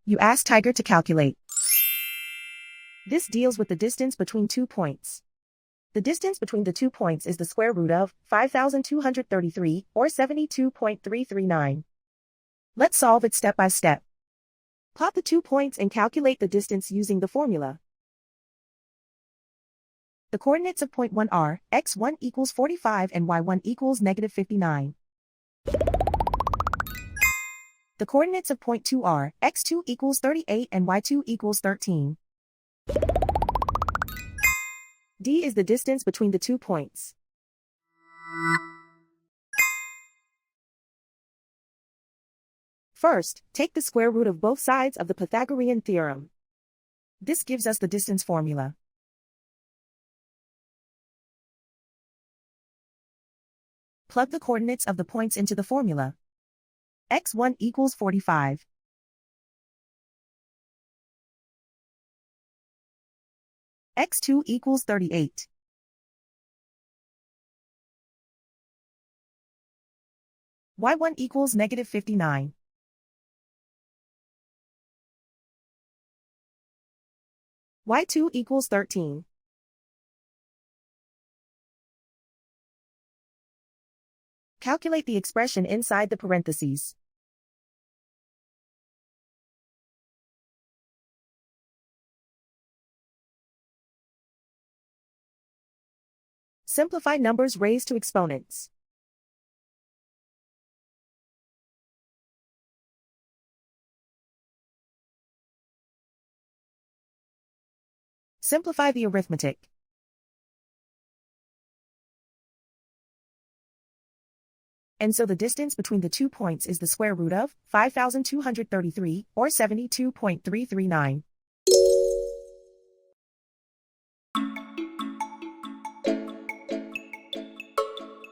You ask Tiger to calculate. This deals with the distance between 2 points. The distance between the 2 points is the square root of 5,233, or 72.339. Let's solve it step by step. Plot the 2 points and calculate the distance using the formula. The coordinates of point 1 are x1 equals 45 and y1 equals negative 59. The coordinates of point 2 are x2 equals 38 and y2 equals 13. D is the distance between the 2 points. First, take the square root of both sides of the Pythagorean theorem. This gives us the distance formula. Plug the coordinates of the points into the formula. x1 equals 45. x2 equals 38. y1 equals negative 59. y2 equals 13. Calculate the expression inside the parentheses. Simplify numbers raised to exponents. Simplify the arithmetic. And so the distance between the 2 points is the square root of 5,233, or 72.339.